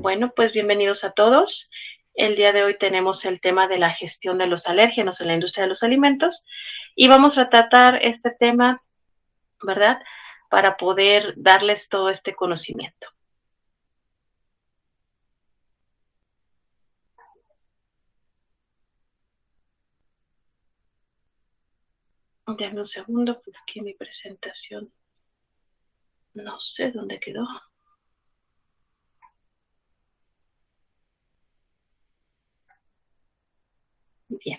Bueno, pues bienvenidos a todos. El día de hoy tenemos el tema de la gestión de los alérgenos en la industria de los alimentos y vamos a tratar este tema, ¿verdad? Para poder darles todo este conocimiento. Dame un segundo, por aquí mi presentación. No sé dónde quedó. Bien.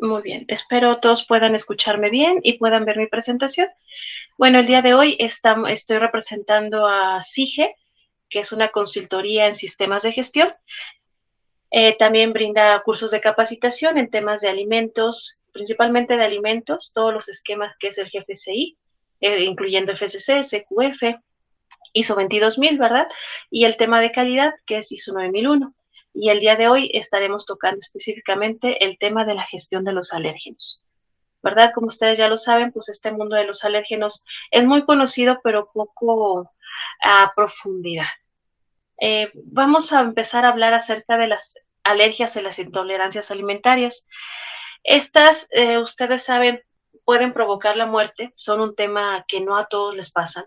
Muy bien. Espero todos puedan escucharme bien y puedan ver mi presentación. Bueno, el día de hoy estoy representando a CIGE, que es una consultoría en sistemas de gestión. También brinda cursos de capacitación en temas de alimentos, principalmente de alimentos, todos los esquemas que es el GFCI, incluyendo FSC, SQF, ISO 22000, ¿verdad? Y el tema de calidad, que es ISO 9001. Y el día de hoy estaremos tocando específicamente el tema de la gestión de los alérgenos, ¿verdad? Como ustedes ya lo saben, pues este mundo de los alérgenos es muy conocido, pero poco a profundidad. Vamos a empezar a hablar acerca de las alergias y las intolerancias alimentarias. Estas, ustedes saben, pueden provocar la muerte, son un tema que no a todos les pasan,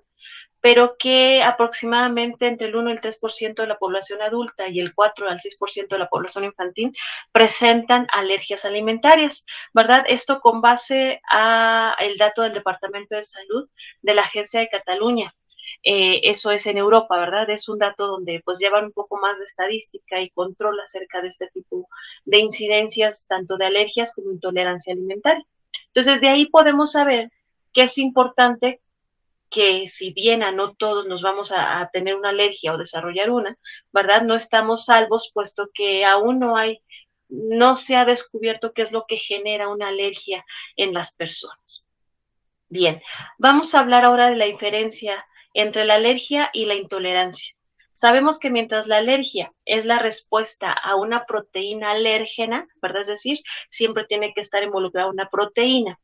pero que aproximadamente entre el 1 y el 3% de la población adulta y el 4 al 6% de la población infantil presentan alergias alimentarias, ¿verdad? Esto con base a el dato del Departamento de Salud de la Agencia de Cataluña. Eso es en Europa, ¿verdad? Es un dato donde pues llevan un poco más de estadística y control acerca de este tipo de incidencias, tanto de alergias como intolerancia alimentaria. Entonces, de ahí podemos saber que es importante que si bien a no todos nos vamos a tener una alergia o desarrollar una, ¿verdad? No estamos salvos, puesto que aún no se ha descubierto qué es lo que genera una alergia en las personas. Bien, vamos a hablar ahora de la diferencia entre la alergia y la intolerancia. Sabemos que mientras la alergia es la respuesta a una proteína alérgena, ¿verdad? Es decir, siempre tiene que estar involucrada una proteína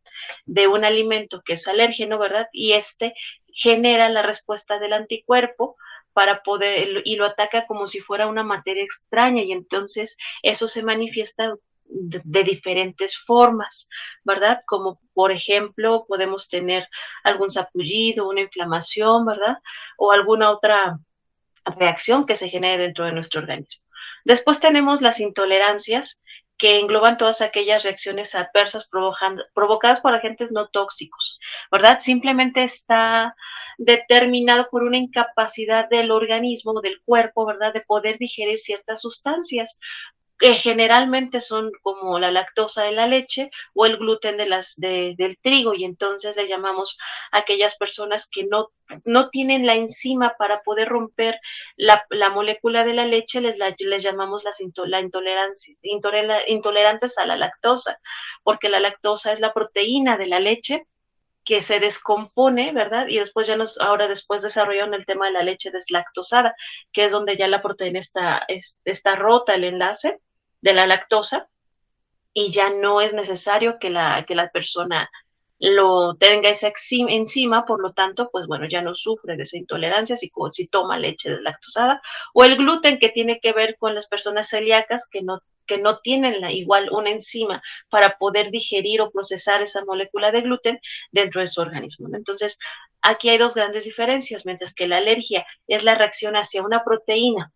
de un alimento que es alérgeno, ¿verdad? Y este genera la respuesta del anticuerpo para poder, y lo ataca como si fuera una materia extraña, y entonces eso se manifiesta de diferentes formas, ¿verdad? Como por ejemplo podemos tener algún sapullido, una inflamación, ¿verdad? O alguna otra reacción que se genere dentro de nuestro organismo. Después tenemos las intolerancias, que engloban todas aquellas reacciones adversas provocadas por agentes no tóxicos, ¿verdad? Simplemente está determinado por una incapacidad del organismo, del cuerpo, ¿verdad?, de poder digerir ciertas sustancias que generalmente son como la lactosa de la leche o el gluten del trigo, y entonces le llamamos a aquellas personas que no tienen la enzima para poder romper la molécula de la leche, les llamamos la intolerantes a la lactosa, porque la lactosa es la proteína de la leche que se descompone, ¿verdad? Y después ahora después desarrollaron el tema de la leche deslactosada, que es donde ya la proteína está rota el enlace de la lactosa y ya no es necesario que la persona lo tenga esa enzima, por lo tanto, pues bueno, ya no sufre de esa intolerancia si toma leche deslactosada, o el gluten, que tiene que ver con las personas celíacas que no tienen igual una enzima para poder digerir o procesar esa molécula de gluten dentro de su organismo. Entonces, aquí hay dos grandes diferencias. Mientras que la alergia es la reacción hacia una proteína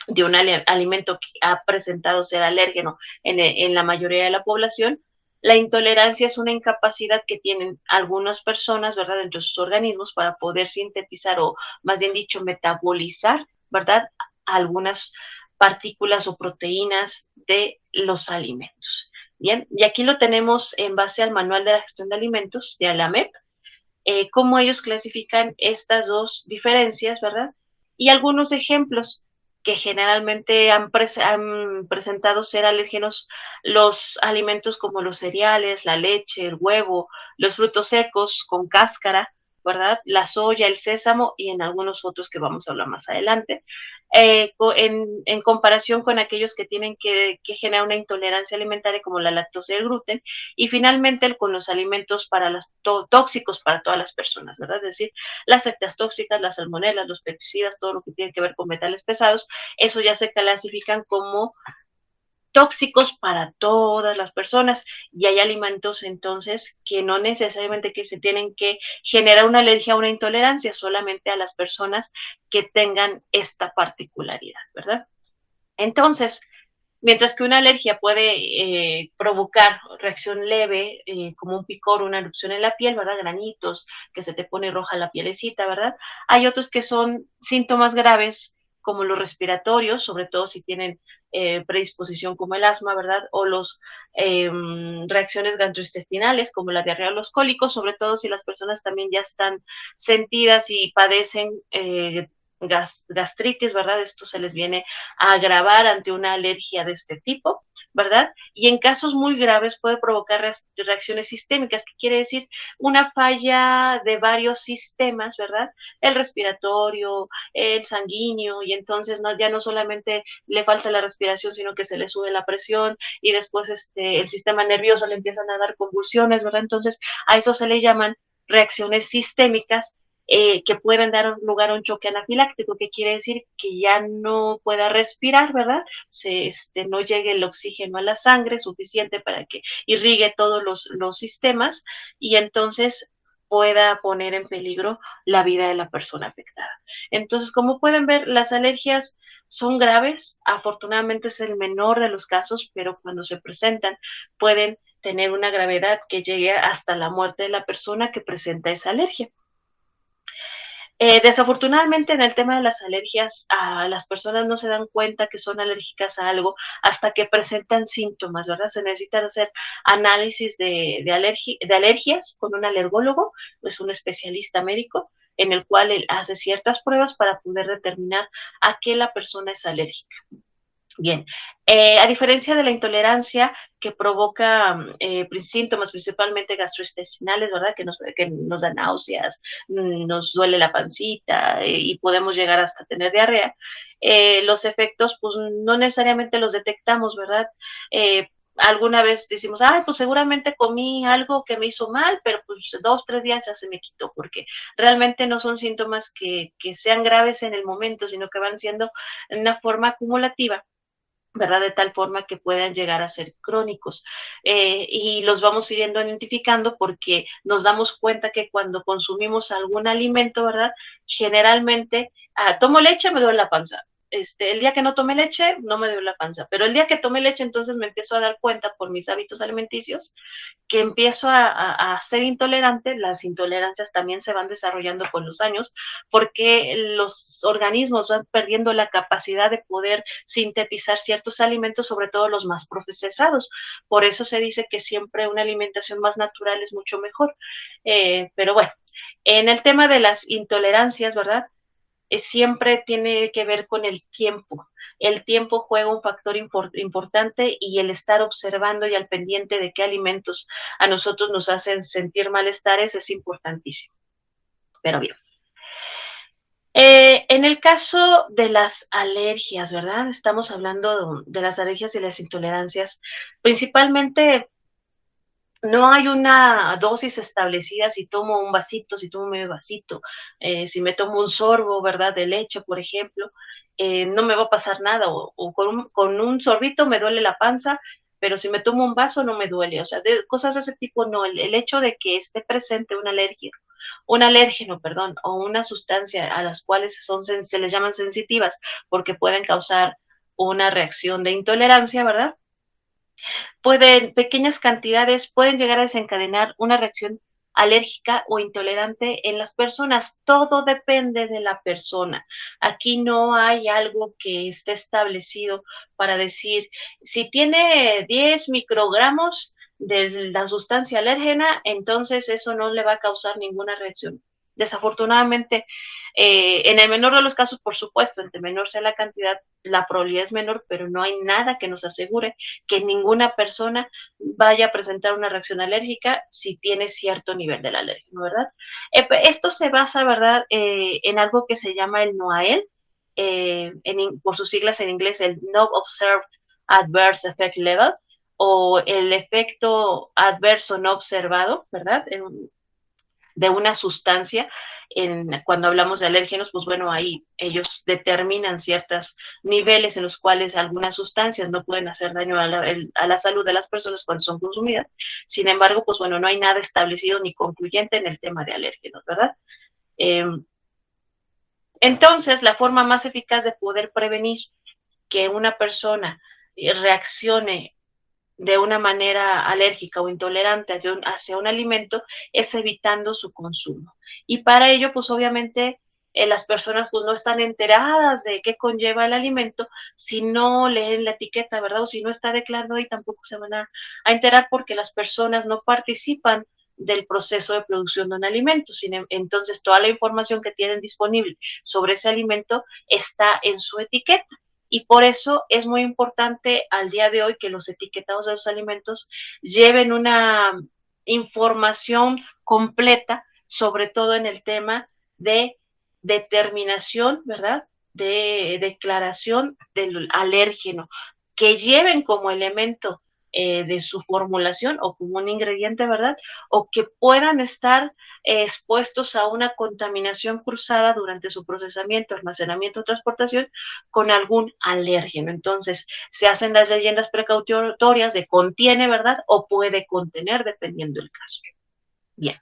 de un alimento que ha presentado ser alérgeno en la mayoría de la población, la intolerancia es una incapacidad que tienen algunas personas, ¿verdad?, dentro de sus organismos para poder sintetizar, o más bien dicho, metabolizar, ¿verdad?, algunas partículas o proteínas de los alimentos. Bien, y aquí lo tenemos en base al Manual de la Gestión de Alimentos de ALAMEP, cómo ellos clasifican estas dos diferencias, ¿verdad? Y algunos ejemplos que generalmente han presentado ser alérgenos: los alimentos como los cereales, la leche, el huevo, los frutos secos con cáscara, ¿verdad? La soya, el sésamo y en algunos otros que vamos a hablar más adelante. En comparación con aquellos que tienen que generar una intolerancia alimentaria como la lactosa y el gluten, y finalmente con los alimentos tóxicos para todas las personas, ¿verdad? Es decir, las sectas tóxicas, las salmonelas, los pesticidas, todo lo que tiene que ver con metales pesados, eso ya se clasifican como tóxicos para todas las personas, y hay alimentos entonces que no necesariamente que se tienen que generar una alergia o una intolerancia, solamente a las personas que tengan esta particularidad, ¿verdad? Entonces, mientras que una alergia puede provocar reacción leve, como un picor, una erupción en la piel, ¿verdad? Granitos, que se te pone roja la pielecita, ¿verdad? Hay otros que son síntomas graves, como los respiratorios, sobre todo si tienen predisposición como el asma, ¿verdad? O los reacciones gastrointestinales, como la diarrea o los cólicos, sobre todo si las personas también ya están sentidas y padecen gastritis, ¿verdad? Esto se les viene a agravar ante una alergia de este tipo, ¿verdad? Y en casos muy graves puede provocar reacciones sistémicas, que quiere decir una falla de varios sistemas, ¿verdad? El respiratorio, el sanguíneo, y entonces ya no solamente le falta la respiración, sino que se le sube la presión y después el sistema nervioso le empiezan a dar convulsiones, ¿verdad? Entonces a eso se le llaman reacciones sistémicas, que pueden dar lugar a un choque anafiláctico, que quiere decir que ya no pueda respirar, ¿verdad? No llegue el oxígeno a la sangre suficiente para que irrigue todos los sistemas, y entonces pueda poner en peligro la vida de la persona afectada. Entonces, como pueden ver, las alergias son graves, afortunadamente es el menor de los casos, pero cuando se presentan pueden tener una gravedad que llegue hasta la muerte de la persona que presenta esa alergia. Desafortunadamente, en el tema de las alergias, las personas no se dan cuenta que son alérgicas a algo hasta que presentan síntomas, ¿verdad? Se necesita hacer análisis de alergias con un alergólogo, pues un especialista médico, en el cual él hace ciertas pruebas para poder determinar a qué la persona es alérgica. Bien, a diferencia de la intolerancia que provoca síntomas principalmente gastrointestinales, ¿verdad? Que nos da náuseas, nos duele la pancita, y podemos llegar hasta tener diarrea. Los efectos, pues no necesariamente los detectamos, ¿verdad? Alguna vez decimos, ay, pues seguramente comí algo que me hizo mal, pero pues 2, 3 días ya se me quitó, porque realmente no son síntomas que sean graves en el momento, sino que van siendo en una forma acumulativa, ¿verdad? De tal forma que puedan llegar a ser crónicos. Y los vamos yendo identificando porque nos damos cuenta que cuando consumimos algún alimento, ¿verdad? Generalmente, tomo leche, me duele la panza. El día que no tomé leche, no me duele la panza, pero el día que tomé leche, entonces me empiezo a dar cuenta por mis hábitos alimenticios que empiezo a ser intolerante. Las intolerancias también se van desarrollando con los años, porque los organismos van perdiendo la capacidad de poder sintetizar ciertos alimentos, sobre todo los más procesados. Por eso se dice que siempre una alimentación más natural es mucho mejor. Pero bueno, en el tema de las intolerancias, ¿verdad? Siempre tiene que ver con el tiempo. El tiempo juega un factor importante, y el estar observando y al pendiente de qué alimentos a nosotros nos hacen sentir malestares es importantísimo. Pero bien. En el caso de las alergias, ¿verdad? Estamos hablando de las alergias y las intolerancias. Principalmente no hay una dosis establecida, si tomo un vasito, si tomo medio vasito, si me tomo un sorbo, ¿verdad? De leche, por ejemplo, no me va a pasar nada, o con un sorbito me duele la panza, pero si me tomo un vaso no me duele. O sea, cosas de ese tipo no. El hecho de que esté presente una alergia, un alérgeno, perdón, o una sustancia a las cuales se les llaman sensitivas porque pueden causar una reacción de intolerancia, ¿verdad? Pequeñas cantidades pueden llegar a desencadenar una reacción alérgica o intolerante en las personas. Todo depende de la persona. Aquí no hay algo que esté establecido para decir, si tiene 10 microgramos de la sustancia alérgena, entonces eso no le va a causar ninguna reacción. Desafortunadamente, En el menor de los casos, por supuesto, entre menor sea la cantidad, la probabilidad es menor, pero no hay nada que nos asegure que ninguna persona vaya a presentar una reacción alérgica si tiene cierto nivel de la alergia, ¿verdad? Esto se basa, ¿verdad?, en algo que se llama el NOAEL, por sus siglas en inglés, el No Observed Adverse Effect Level, o el efecto adverso no observado, ¿verdad?, de una sustancia. Cuando hablamos de alérgenos, pues bueno, ahí ellos determinan ciertos niveles en los cuales algunas sustancias no pueden hacer daño a la salud de las personas cuando son consumidas. Sin embargo, pues bueno, no hay nada establecido ni concluyente en el tema de alérgenos, ¿verdad? Eh, entonces, la forma más eficaz de poder prevenir que una persona reaccione de una manera alérgica o intolerante hacia un alimento es evitando su consumo. Y para ello, pues obviamente las personas pues no están enteradas de qué conlleva el alimento si no leen la etiqueta, ¿verdad? O si no está declarado, y tampoco se van a enterar porque las personas no participan del proceso de producción de un alimento. Entonces, toda la información que tienen disponible sobre ese alimento está en su etiqueta. Y por eso es muy importante al día de hoy que los etiquetados de los alimentos lleven una información completa, sobre todo en el tema de determinación, ¿verdad?, de declaración del alérgeno, que lleven como elemento de su formulación o como un ingrediente, ¿verdad?, o que puedan estar expuestos a una contaminación cruzada durante su procesamiento, almacenamiento o transportación con algún alérgeno. Entonces, se hacen las leyendas precautorias de contiene, ¿verdad?, o puede contener, dependiendo del caso. Bien.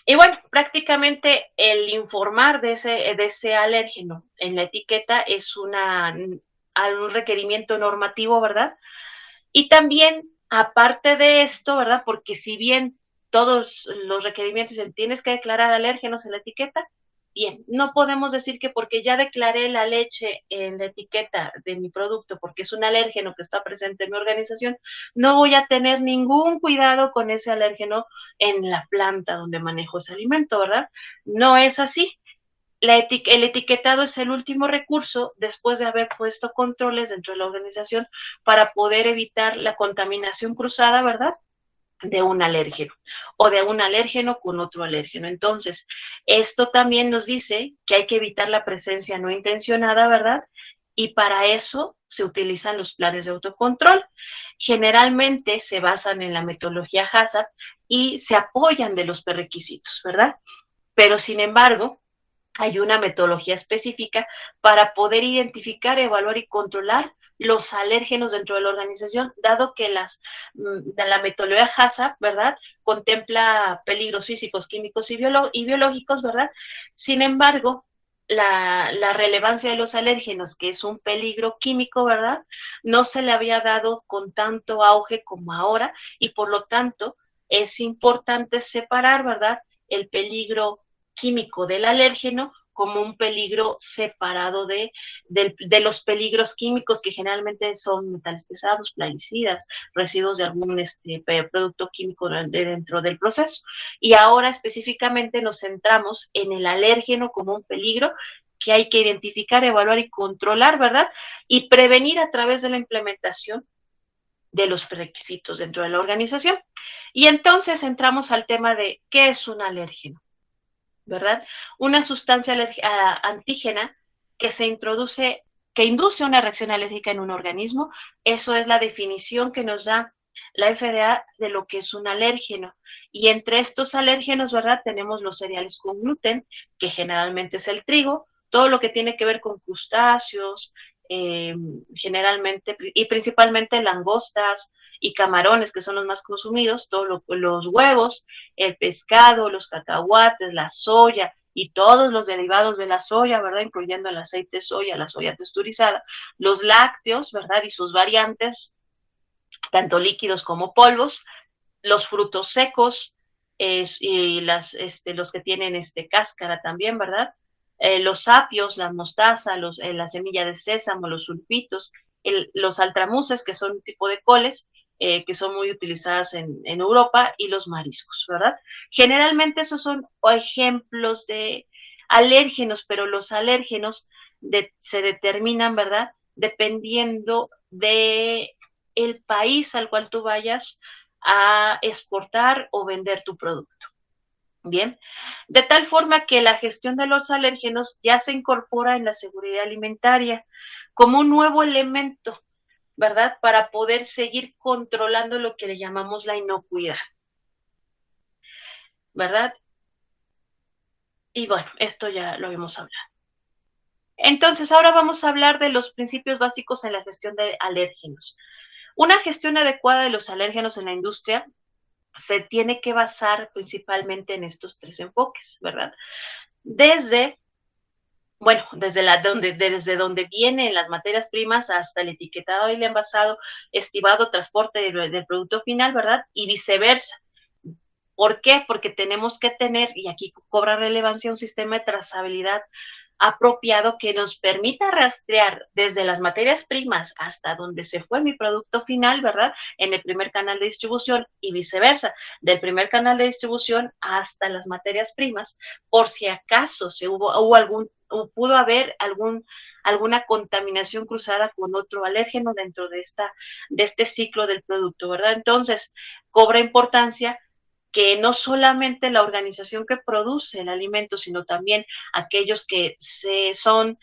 Y bueno, prácticamente el informar de ese alérgeno en la etiqueta es un requerimiento normativo, ¿verdad? Y también, aparte de esto, ¿verdad?, porque si bien todos los requerimientos dicen tienes que declarar alérgenos en la etiqueta, bien, no podemos decir que porque ya declaré la leche en la etiqueta de mi producto porque es un alérgeno que está presente en mi organización, no voy a tener ningún cuidado con ese alérgeno en la planta donde manejo ese alimento, ¿verdad? No es así. El etiquetado es el último recurso después de haber puesto controles dentro de la organización para poder evitar la contaminación cruzada, ¿verdad?, de un alérgeno o de un alérgeno con otro alérgeno. Entonces, esto también nos dice que hay que evitar la presencia no intencionada, ¿verdad? Y para eso se utilizan los planes de autocontrol. Generalmente se basan en la metodología HACCP y se apoyan de los prerequisitos, ¿verdad? Pero sin embargo, hay una metodología específica para poder identificar, evaluar y controlar los alérgenos dentro de la organización, dado que la metodología HACCP, ¿verdad?, contempla peligros físicos, químicos y biológicos, ¿verdad? Sin embargo, la relevancia de los alérgenos, que es un peligro químico, ¿verdad?, no se le había dado con tanto auge como ahora, y por lo tanto es importante separar, ¿verdad?, el peligro químico del alérgeno como un peligro separado de los peligros químicos que generalmente son metales pesados, plaguicidas, residuos de algún producto químico dentro del proceso. Y ahora específicamente nos centramos en el alérgeno como un peligro que hay que identificar, evaluar y controlar, ¿verdad? Y prevenir a través de la implementación de los requisitos dentro de la organización. Y entonces entramos al tema de ¿qué es un alérgeno?, ¿verdad? Una sustancia antígena que se introduce, que induce una reacción alérgica en un organismo. Eso es la definición que nos da la FDA de lo que es un alérgeno. Y entre estos alérgenos, ¿verdad?, tenemos los cereales con gluten, que generalmente es el trigo, todo lo que tiene que ver con crustáceos, generalmente y principalmente langostas y camarones, que son los más consumidos, todos los huevos, el pescado, los cacahuates, la soya y todos los derivados de la soya, ¿verdad?, incluyendo el aceite de soya, la soya texturizada, los lácteos, ¿verdad?, y sus variantes, tanto líquidos como polvos, los frutos secos, y los que tienen cáscara también, ¿verdad? Los apios, la mostaza, la semilla de sésamo, los sulfitos, los altramuces, que son un tipo de coles, que son muy utilizadas en Europa, y los mariscos, ¿verdad? Generalmente esos son ejemplos de alérgenos, pero los alérgenos se determinan, ¿verdad? Dependiendo de el país al cual tú vayas a exportar o vender tu producto. Bien, de tal forma que la gestión de los alérgenos ya se incorpora en la seguridad alimentaria como un nuevo elemento, ¿verdad? Para poder seguir controlando lo que le llamamos la inocuidad, ¿verdad? Y bueno, esto ya lo habíamos hablado. Entonces, ahora vamos a hablar de los principios básicos en la gestión de alérgenos. Una gestión adecuada de los alérgenos en la industria se tiene que basar principalmente en estos tres enfoques, ¿verdad? Desde, bueno, desde donde vienen las materias primas hasta el etiquetado y el envasado, estibado, transporte del producto final, ¿verdad? Y viceversa. ¿Por qué? Porque tenemos que tener, y aquí cobra relevancia, un sistema de trazabilidad apropiado que nos permita rastrear desde las materias primas hasta donde se fue mi producto final, ¿verdad? En el primer canal de distribución y viceversa, del primer canal de distribución hasta las materias primas, por si acaso pudo haber alguna contaminación cruzada con otro alérgeno dentro de este ciclo del producto, ¿verdad? Entonces, cobra importancia que no solamente la organización que produce el alimento, sino también aquellos que son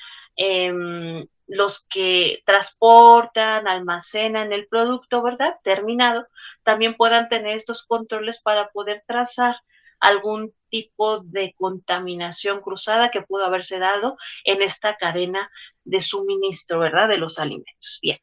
los que transportan, almacenan el producto, ¿verdad? Terminado, también puedan tener estos controles para poder trazar algún tipo de contaminación cruzada que pudo haberse dado en esta cadena de suministro, ¿verdad? De los alimentos. Bien.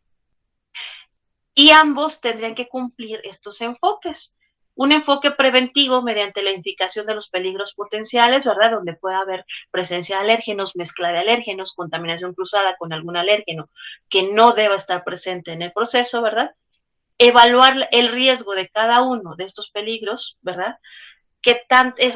Y ambos tendrían que cumplir estos enfoques. Un enfoque preventivo mediante la identificación de los peligros potenciales, ¿verdad? Donde pueda haber presencia de alérgenos, mezcla de alérgenos, contaminación cruzada con algún alérgeno que no deba estar presente en el proceso, ¿verdad? Evaluar el riesgo de cada uno de estos peligros, ¿verdad?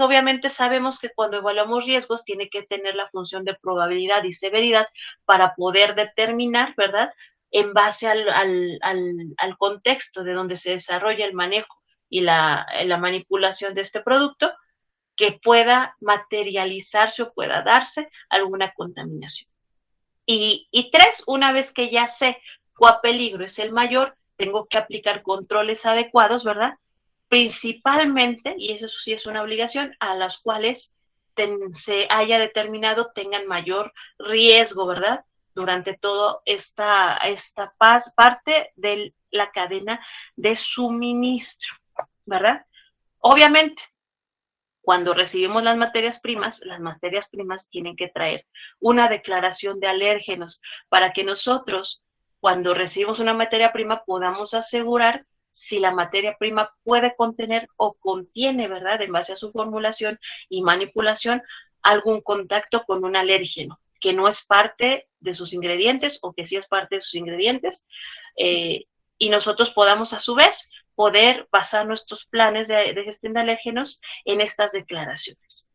Obviamente sabemos que cuando evaluamos riesgos tiene que tener la función de probabilidad y severidad para poder determinar, ¿verdad? En base al contexto de donde se desarrolla el manejo y la manipulación de este producto, que pueda materializarse o pueda darse alguna contaminación. Y tres, una vez que ya sé cuál peligro es el mayor, tengo que aplicar controles adecuados, ¿verdad? Principalmente, y eso sí es una obligación, a las cuales se haya determinado tengan mayor riesgo, ¿verdad? Durante toda esta parte de la cadena de suministro, ¿verdad? Obviamente, cuando recibimos las materias primas tienen que traer una declaración de alérgenos para que nosotros, cuando recibimos una materia prima, podamos asegurar si la materia prima puede contener o contiene, ¿verdad?, en base a su formulación y manipulación, algún contacto con un alérgeno que no es parte de sus ingredientes o que sí es parte de sus ingredientes, y nosotros podamos a su vez poder basar nuestros planes de gestión de alérgenos en estas declaraciones.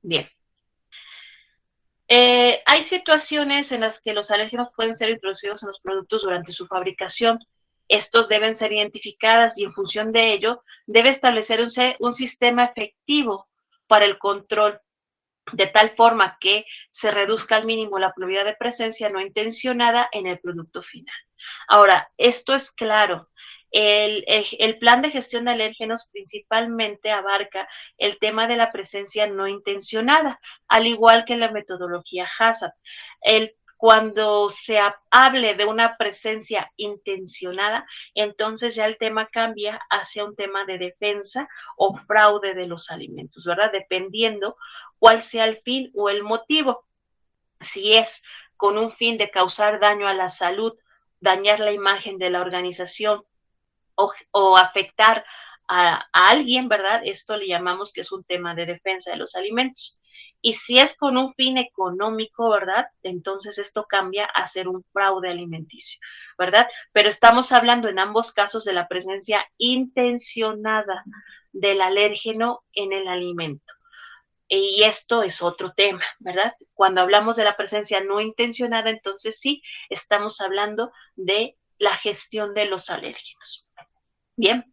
Bien. Hay situaciones en las que los alérgenos pueden ser introducidos en los productos durante su fabricación. Estos deben ser identificados y en función de ello debe establecer un sistema efectivo para el control, de tal forma que se reduzca al mínimo la probabilidad de presencia no intencionada en el producto final. Ahora, esto es claro. El plan de gestión de alérgenos principalmente abarca el tema de la presencia no intencionada, al igual que la metodología HACCP. Cuando se hable de una presencia intencionada, entonces ya el tema cambia hacia un tema de defensa o fraude de los alimentos, ¿verdad? Dependiendo cuál sea el fin o el motivo. Si es con un fin de causar daño a la salud, dañar la imagen de la organización o afectar a alguien, ¿verdad? Esto le llamamos que es un tema de defensa de los alimentos. Y si es con un fin económico, ¿verdad? Entonces esto cambia a ser un fraude alimenticio, ¿verdad? Pero estamos hablando en ambos casos de la presencia intencionada del alérgeno en el alimento. Y esto es otro tema, ¿verdad? Cuando hablamos de la presencia no intencionada, entonces sí, estamos hablando de la gestión de los alérgenos. Bien.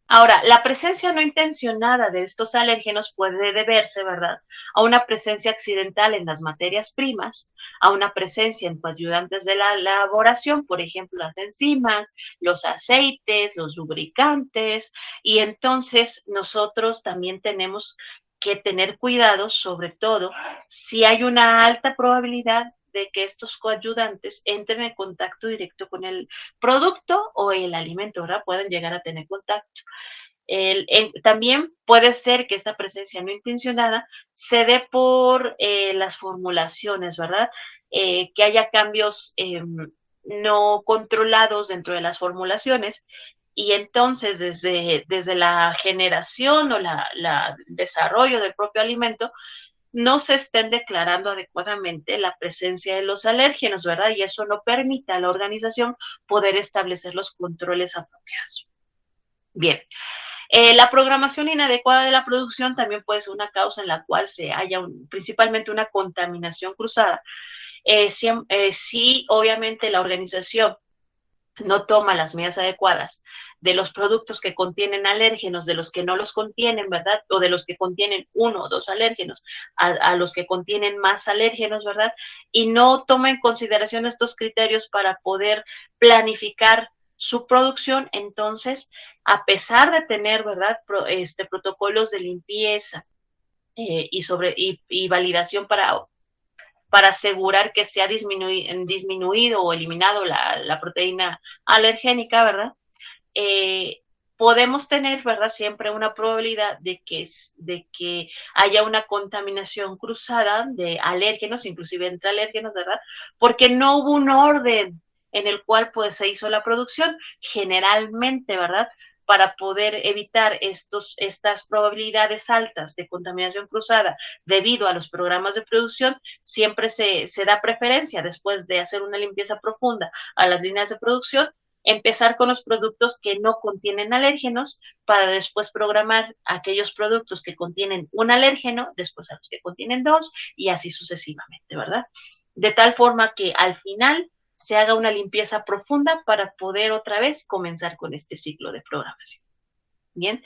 Ahora, la presencia no intencionada de estos alérgenos puede deberse, ¿verdad?, a una presencia accidental en las materias primas, a una presencia en coadyuvantes de la elaboración, por ejemplo, las enzimas, los aceites, los lubricantes, y entonces nosotros también tenemos que tener cuidado, sobre todo, si hay una alta probabilidad de que estos coadyuvantes entren en contacto directo con el producto o el alimento, ¿verdad? Pueden llegar a tener contacto. También puede ser que esta presencia no intencionada se dé por las formulaciones, ¿verdad? Que haya cambios no controlados dentro de las formulaciones y entonces desde la generación o la desarrollo del propio alimento no se estén declarando adecuadamente la presencia de los alérgenos, ¿verdad? Y eso no permite a la organización poder establecer los controles apropiados. Bien, la programación inadecuada de la producción también puede ser una causa en la cual se haya principalmente una contaminación cruzada. Si obviamente la organización no toma las medidas adecuadas de los productos que contienen alérgenos, de los que no los contienen, ¿verdad? O de los que contienen uno o dos alérgenos, a los que contienen más alérgenos, ¿verdad? Y no toma en consideración estos criterios para poder planificar su producción, entonces, a pesar de tener, ¿verdad?, protocolos de limpieza y validación para asegurar que se ha disminuido o eliminado la proteína alergénica, ¿verdad? Eh, podemos tener, ¿verdad?, siempre una probabilidad de que haya una contaminación cruzada de alérgenos, inclusive entre alérgenos, ¿verdad? Porque no hubo un orden en el cual pues se hizo la producción, generalmente, ¿verdad?, para poder evitar estas probabilidades altas de contaminación cruzada debido a los programas de producción, siempre se da preferencia después de hacer una limpieza profunda a las líneas de producción, empezar con los productos que no contienen alérgenos para después programar aquellos productos que contienen un alérgeno, después a los que contienen dos y así sucesivamente, ¿verdad? De tal forma que al final se haga una limpieza profunda para poder otra vez comenzar con este ciclo de programación. Bien.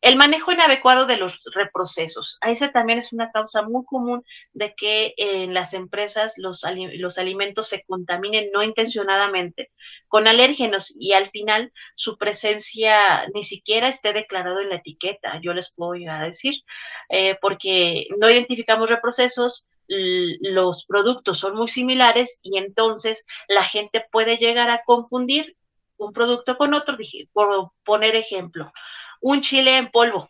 El manejo inadecuado de los reprocesos. Esa también es una causa muy común de que en las empresas los alimentos se contaminen no intencionadamente con alérgenos y al final su presencia ni siquiera esté declarado en la etiqueta, yo les puedo llegar a decir, porque no identificamos reprocesos, los productos son muy similares y entonces la gente puede llegar a confundir un producto con otro, por poner ejemplo un chile en polvo.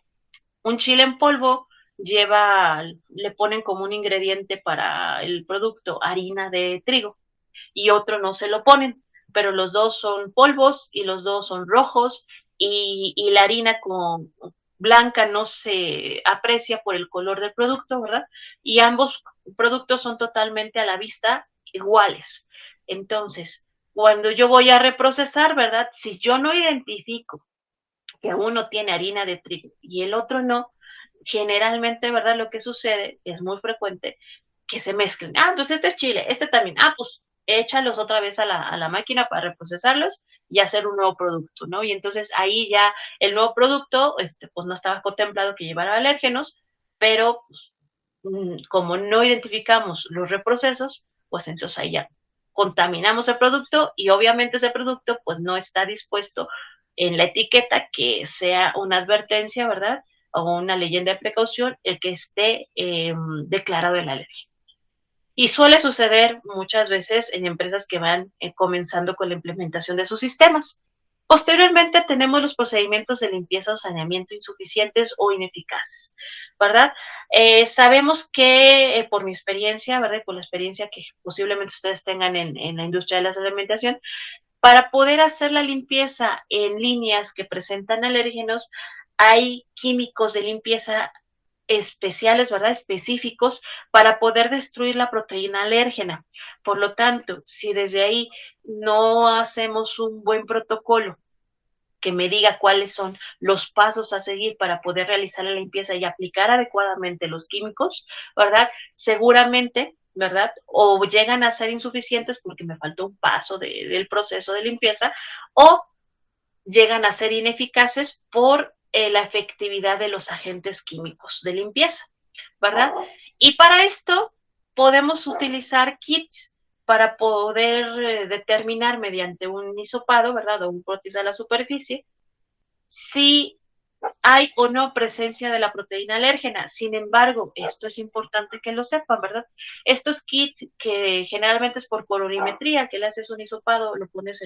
Un chile en polvo le ponen como un ingrediente para el producto harina de trigo y otro no se lo ponen, pero los dos son polvos y los dos son rojos y la harina con blanca no se aprecia por el color del producto, ¿verdad? Y ambos productos son totalmente a la vista iguales. Entonces, cuando yo voy a reprocesar, ¿verdad? Si yo no identifico que uno tiene harina de trigo y el otro no, generalmente, ¿verdad? Lo que sucede es muy frecuente que se mezclen. Ah, pues este es chile, este también. Ah, pues échalos otra vez a la máquina para reprocesarlos y hacer un nuevo producto, ¿no? Y entonces ahí ya el nuevo producto, pues no estaba contemplado que llevara alérgenos, pero pues, como no identificamos los reprocesos, pues entonces ahí ya contaminamos el producto y obviamente ese producto pues no está dispuesto en la etiqueta que sea una advertencia, ¿verdad? O una leyenda de precaución, el que esté declarado en la ley. Y suele suceder muchas veces en empresas que van comenzando con la implementación de sus sistemas. Posteriormente tenemos los procedimientos de limpieza o saneamiento insuficientes o ineficaces, ¿verdad? Sabemos que por mi experiencia, ¿verdad? Por la experiencia que posiblemente ustedes tengan en la industria de la alimentación, para poder hacer la limpieza en líneas que presentan alérgenos, hay químicos de limpieza especiales, ¿verdad? Específicos para poder destruir la proteína alérgena. Por lo tanto, si desde ahí no hacemos un buen protocolo que me diga cuáles son los pasos a seguir para poder realizar la limpieza y aplicar adecuadamente los químicos, ¿verdad? Seguramente ¿verdad? O llegan a ser insuficientes porque me faltó un paso del proceso de limpieza, o llegan a ser ineficaces por la efectividad de los agentes químicos de limpieza, ¿verdad? Y para esto podemos utilizar kits para poder determinar mediante un hisopado, ¿verdad? O un prótesis a la superficie, si hay o no presencia de la proteína alérgena. Sin embargo, esto es importante que lo sepan, ¿verdad? Estos kits que generalmente es por colorimetría, que le haces un hisopado, lo pones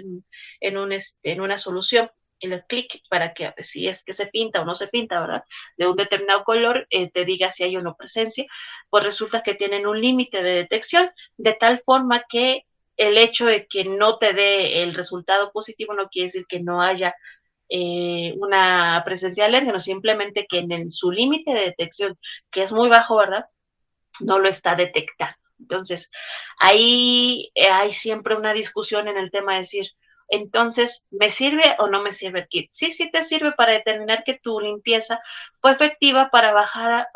en una solución, en el clic para que si es que se pinta o no se pinta, ¿verdad? De un determinado color, te diga si hay o no presencia, pues resulta que tienen un límite de detección, de tal forma que el hecho de que no te dé el resultado positivo no quiere decir que no haya una presencia de alérgenos, simplemente que en su límite de detección, que es muy bajo, ¿verdad? No lo está detectando. Entonces, ahí hay siempre una discusión en el tema de decir, entonces, ¿me sirve o no me sirve el kit? Sí, sí te sirve para determinar que tu limpieza fue efectiva para bajar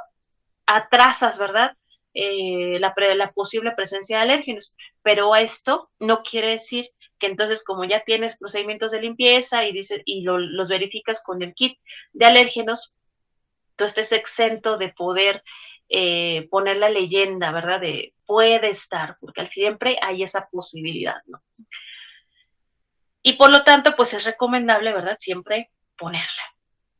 a trazas, ¿verdad? La posible presencia de alérgenos, pero esto no quiere decir que entonces como ya tienes procedimientos de limpieza los verificas con el kit de alérgenos, tú estés exento de poder poner la leyenda, ¿verdad? De puede estar, porque siempre hay esa posibilidad, ¿no? Y por lo tanto, pues es recomendable, ¿verdad? Siempre ponerla.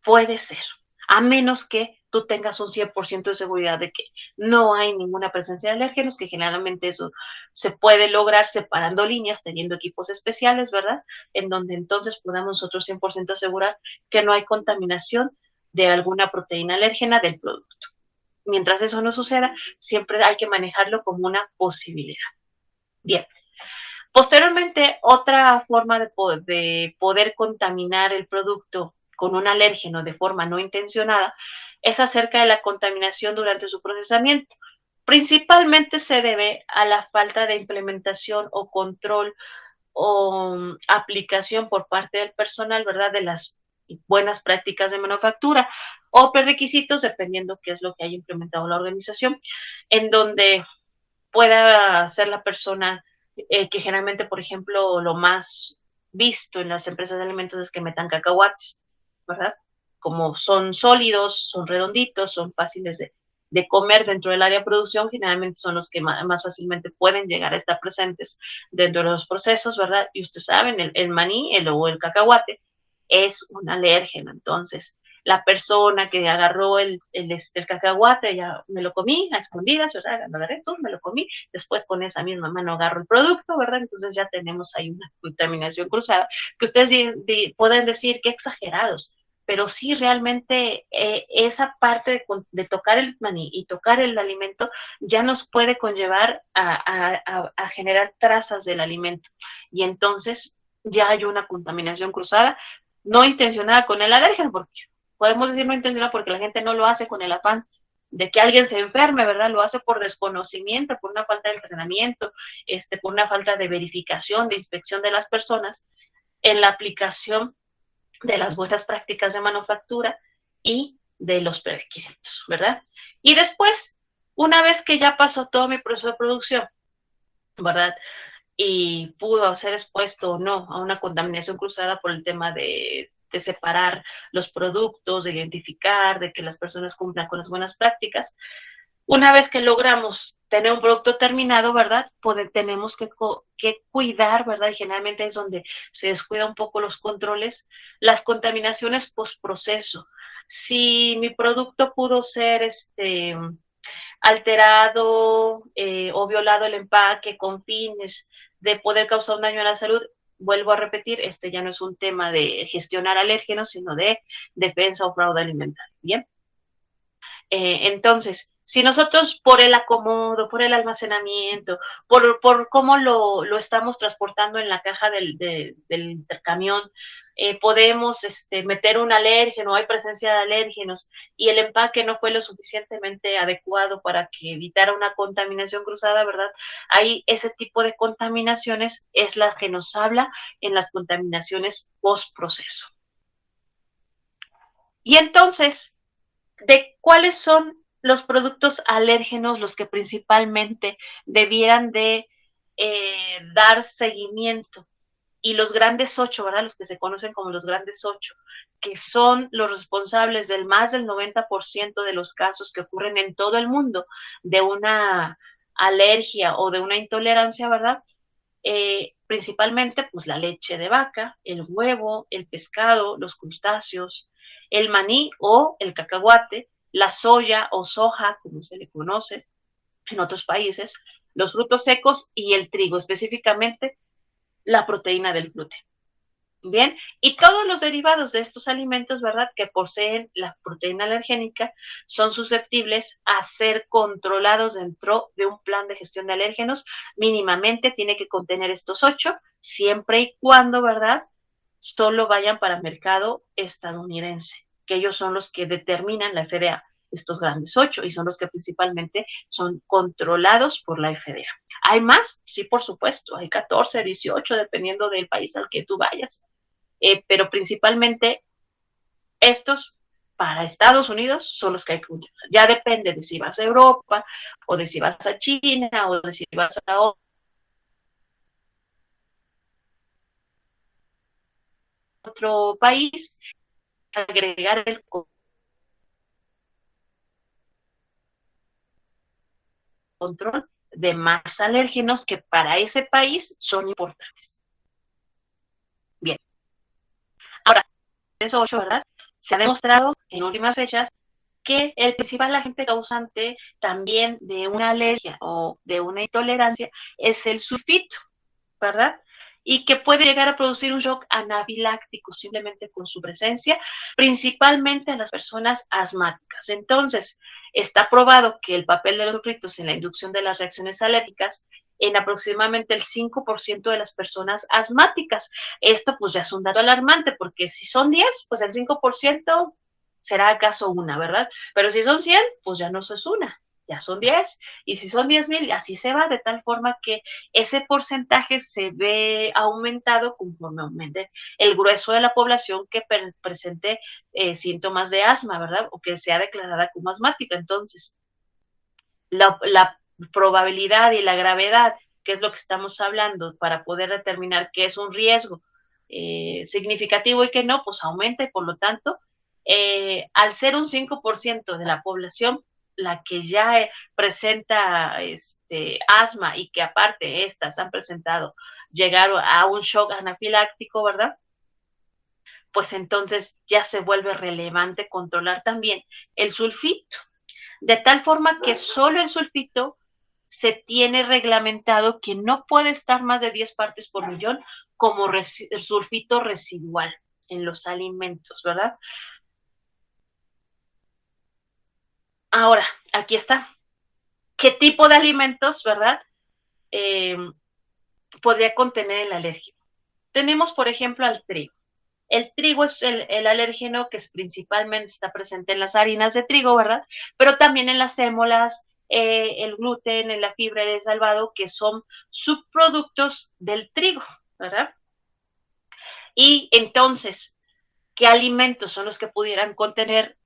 Puede ser, a menos que tú tengas un 100% de seguridad de que no hay ninguna presencia de alérgenos, que generalmente eso se puede lograr separando líneas, teniendo equipos especiales, ¿verdad? En donde entonces podamos nosotros 100% asegurar que no hay contaminación de alguna proteína alérgena del producto. Mientras eso no suceda, siempre hay que manejarlo como una posibilidad. Bien. Posteriormente, otra forma de poder contaminar el producto con un alérgeno de forma no intencionada es acerca de la contaminación durante su procesamiento. Principalmente se debe a la falta de implementación o control o aplicación por parte del personal, ¿verdad? De las buenas prácticas de manufactura o prerequisitos, dependiendo qué es lo que haya implementado la organización, en donde pueda ser la persona que generalmente, por ejemplo, lo más visto en las empresas de alimentos es que metan cacahuates, ¿verdad? Como son sólidos, son redonditos, son fáciles de comer dentro del área de producción, generalmente son los que más fácilmente pueden llegar a estar presentes dentro de los procesos, ¿verdad? Y ustedes saben, el maní o el cacahuate es un alérgeno, entonces la persona que agarró el cacahuate, ya me lo comí a escondidas, ¿verdad? Lo agarré, me lo comí, después con esa misma mano agarro el producto, ¿verdad? Entonces ya tenemos ahí una contaminación cruzada, que ustedes pueden decir que exagerados, pero sí realmente esa parte de tocar el maní y tocar el alimento ya nos puede conllevar a generar trazas del alimento y entonces ya hay una contaminación cruzada no intencionada con el alérgeno, porque podemos decir no intencionada porque la gente no lo hace con el afán de que alguien se enferme, ¿verdad? Lo hace por desconocimiento, por una falta de entrenamiento, por una falta de verificación, de inspección de las personas en la aplicación de las buenas prácticas de manufactura y de los prerequisitos, ¿verdad? Y después, una vez que ya pasó todo mi proceso de producción, ¿verdad? Y pudo ser expuesto o no a una contaminación cruzada por el tema de separar los productos, de identificar, de que las personas cumplan con las buenas prácticas. Una vez que logramos tener un producto terminado, ¿verdad? Tenemos que cuidar, ¿verdad? Y generalmente es donde se descuida un poco los controles, las contaminaciones postproceso. Si mi producto pudo ser alterado o violado el empaque con fines de poder causar un daño a la salud, vuelvo a repetir, este ya no es un tema de gestionar alérgenos, sino de defensa o fraude alimentario. Bien. Entonces, si nosotros por el acomodo, por el almacenamiento, por cómo lo estamos transportando en la caja del camión, podemos meter un alérgeno, hay presencia de alérgenos y el empaque no fue lo suficientemente adecuado para que evitara una contaminación cruzada, ¿verdad? Ahí ese tipo de contaminaciones es la que nos habla en las contaminaciones post proceso. Y entonces, de cuáles son los productos alérgenos los que principalmente debieran de dar seguimiento. Y los grandes 8, ¿verdad? Los que se conocen como los grandes 8, que son los responsables del más del 90% de los casos que ocurren en todo el mundo de una alergia o de una intolerancia, ¿verdad? Principalmente pues la leche de vaca, el huevo, el pescado, los crustáceos, el maní o el cacahuate, la soya o soja, como se le conoce en otros países, los frutos secos y el trigo, específicamente la proteína del gluten. Bien, y todos los derivados de estos alimentos, ¿verdad?, que poseen la proteína alergénica, son susceptibles a ser controlados dentro de un plan de gestión de alérgenos. Mínimamente tiene que contener estos 8, siempre y cuando, ¿verdad?, solo vayan para mercado estadounidense, que ellos son los que determinan la FDA, estos grandes 8, y son los que principalmente son controlados por la FDA. ¿Hay más? Sí, por supuesto, hay 14, 18, dependiendo del país al que tú vayas. Pero principalmente estos para Estados Unidos son los que hay que utilizar. Ya depende de si vas a Europa o de si vas a China o de si vas a otro país, agregar el control de más alérgenos que para ese país son importantes. Bien, ahora, eso 8, ¿verdad? Se ha demostrado en últimas fechas que el principal agente causante también de una alergia o de una intolerancia es el sulfito, ¿verdad? Y que puede llegar a producir un shock anafiláctico simplemente con su presencia, principalmente en las personas asmáticas. Entonces, está probado que el papel de los sulfitos en la inducción de las reacciones alérgicas en aproximadamente el 5% de las personas asmáticas. Esto pues ya es un dato alarmante, porque si son 10, pues el 5% será acaso una, ¿verdad? Pero si son 100, pues ya no es una, ya son 10, y si son 10,000, así se va, de tal forma que ese porcentaje se ve aumentado conforme aumente el grueso de la población que presente síntomas de asma, ¿verdad? O que sea declarada como asmática. Entonces, la probabilidad y la gravedad, que es lo que estamos hablando, para poder determinar qué es un riesgo significativo y qué no, pues aumenta, y por lo tanto, al ser un 5% de la población la que ya presenta asma, y que aparte estas han presentado llegar a un shock anafiláctico, ¿verdad? Pues entonces ya se vuelve relevante controlar también el sulfito, de tal forma que solo el sulfito se tiene reglamentado que no puede estar más de 10 partes por millón como sulfito residual en los alimentos, ¿verdad? Ahora, aquí está. ¿Qué tipo de alimentos, verdad, eh, podría contener el alérgeno? Tenemos, por ejemplo, al trigo. El trigo es el alérgeno que principalmente está presente en las harinas de trigo, ¿verdad? Pero también en las sémolas, el gluten, en la fibra de salvado, que son subproductos del trigo, ¿verdad? Y entonces, ¿qué alimentos son los que pudieran contener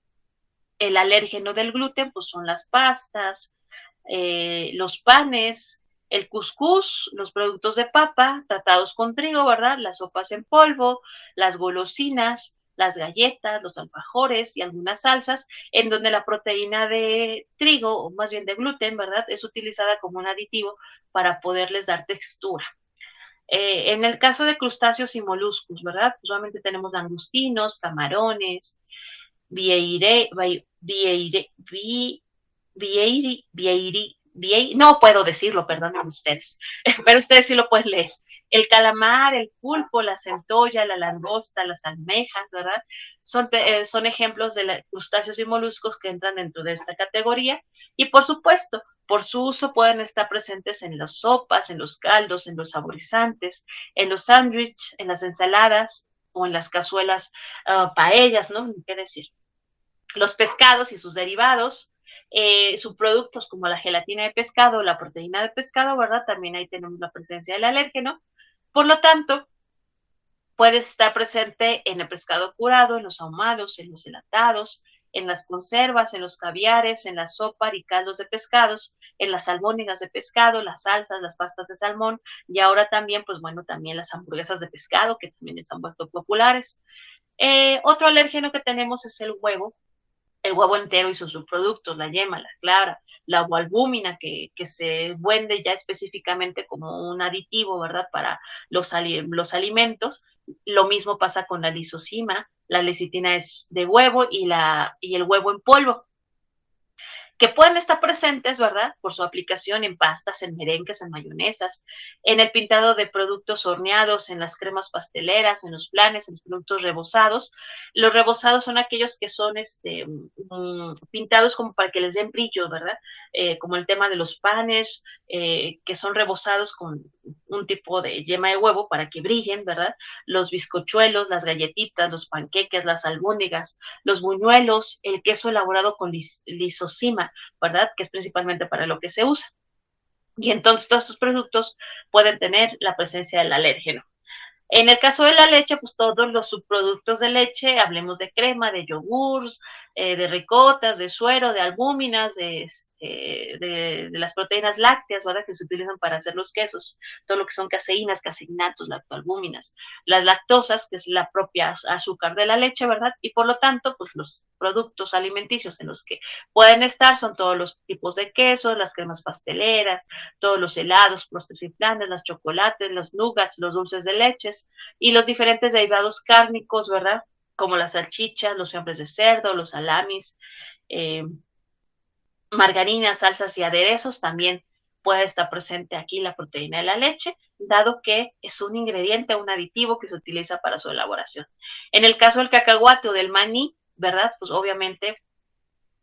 el alérgeno del gluten? Pues son las pastas, los panes, el cuscús, los productos de papa tratados con trigo, ¿verdad? Las sopas en polvo, las golosinas, las galletas, los alfajores y algunas salsas, en donde la proteína de trigo, o más bien de gluten, ¿verdad?, es utilizada como un aditivo para poderles dar textura. En el caso de crustáceos y moluscos, ¿verdad? Pues obviamente tenemos langostinos, camarones, vieire, vieire, no puedo decirlo, perdonen ustedes, pero ustedes sí lo pueden leer. El calamar, el pulpo, la centolla, la langosta, las almejas, ¿verdad? Son ejemplos de crustáceos y moluscos que entran dentro de esta categoría. Y por supuesto, por su uso pueden estar presentes en las sopas, en los caldos, en los saborizantes, en los sándwiches, en las ensaladas o en las cazuelas, paellas, ¿no? ¿Qué decir? Los pescados y sus derivados, subproductos como la gelatina de pescado, la proteína de pescado, ¿verdad? También ahí tenemos la presencia del alérgeno. Por lo tanto, puede estar presente en el pescado curado, en los ahumados, en los enlatados, en las conservas, en los caviares, en la sopa y caldos de pescados, en las albóndigas de pescado, las salsas, las pastas de salmón, y ahora también, pues bueno, también las hamburguesas de pescado, que también se han vuelto populares. Otro alérgeno que tenemos es el huevo entero y sus subproductos, la yema, la clara, la albúmina, que se vende ya específicamente como un aditivo, ¿verdad?, para los alimentos. Lo mismo pasa con la lisocima, la lecitina es de huevo y el huevo en polvo, que pueden estar presentes, ¿verdad?, por su aplicación en pastas, en merengues, en mayonesas, en el pintado de productos horneados, en las cremas pasteleras, en los flanes, en los productos rebozados. Los rebozados son aquellos que son pintados como para que les den brillo, ¿verdad? Como el tema de los panes, que son rebozados con un tipo de yema de huevo para que brillen, ¿verdad? Los bizcochuelos, las galletitas, los panqueques, las albóndigas, los buñuelos, el queso elaborado con lisocima, ¿verdad? Que es principalmente para lo que se usa. Y entonces todos estos productos pueden tener la presencia del alérgeno. En el caso de la leche, pues todos los subproductos de leche, hablemos de crema, de yogurts, de ricotas, de suero, de albúminas, de las proteínas lácteas, ¿verdad?, que se utilizan para hacer los quesos, todo lo que son caseínas, caseinatos, lactoalbúminas, las lactosas, que es la propia azúcar de la leche, ¿verdad? Y por lo tanto, pues los productos alimenticios en los que pueden estar son todos los tipos de quesos, las cremas pasteleras, todos los helados, postres y flanes, los chocolates, los nuggets, los dulces de leches y los diferentes derivados cárnicos, ¿verdad? Como las salchichas, los fiambres de cerdo, los salamis, eh, margarinas, salsas y aderezos. También puede estar presente aquí la proteína de la leche, dado que es un ingrediente, un aditivo que se utiliza para su elaboración. En el caso del cacahuate o del maní, ¿verdad? Pues obviamente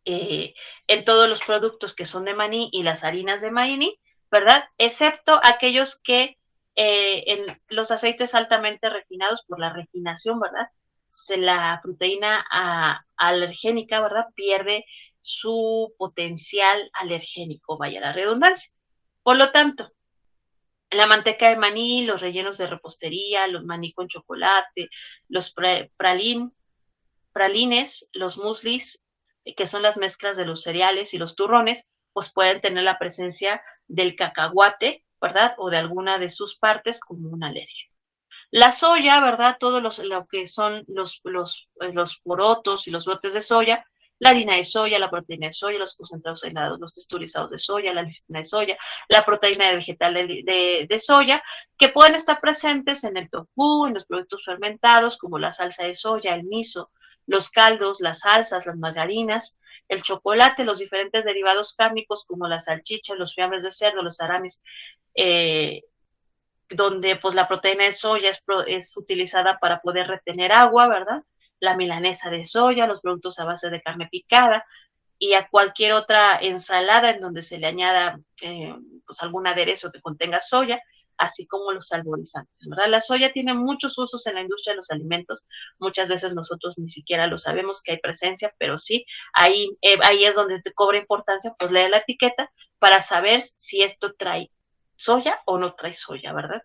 en todos los productos que son de maní y las harinas de maní, ¿verdad? Excepto aquellos que en los aceites altamente refinados por la refinación, ¿verdad? La proteína alergénica, ¿verdad?, pierde su potencial alergénico, vaya la redundancia. Por lo tanto, la manteca de maní, los rellenos de repostería, los maní con chocolate, los pralines, los muslis, que son las mezclas de los cereales y los turrones, pues pueden tener la presencia del cacahuate, ¿verdad?, o de alguna de sus partes como una alergia. La soya, ¿verdad?, todo lo que son los porotos y los brotes de soya, la harina de soya, la proteína de soya, los concentrados aislados, los texturizados de soya, la listina de soya, la proteína de vegetal de soya, que pueden estar presentes en el tofu, en los productos fermentados, como la salsa de soya, el miso, los caldos, las salsas, las margarinas, el chocolate, los diferentes derivados cárnicos, como las salchichas, los fiambres de cerdo, los salamis, donde pues la proteína de soya es utilizada para poder retener agua, ¿verdad? La milanesa de soya, los productos a base de carne picada y a cualquier otra ensalada en donde se le añada pues algún aderezo que contenga soya, así como los saborizantes, ¿verdad? La soya tiene muchos usos en la industria de los alimentos, muchas veces nosotros ni siquiera lo sabemos que hay presencia, pero sí, ahí es donde te cobra importancia, pues leer la etiqueta para saber si esto trae soya o no trae soya, ¿verdad?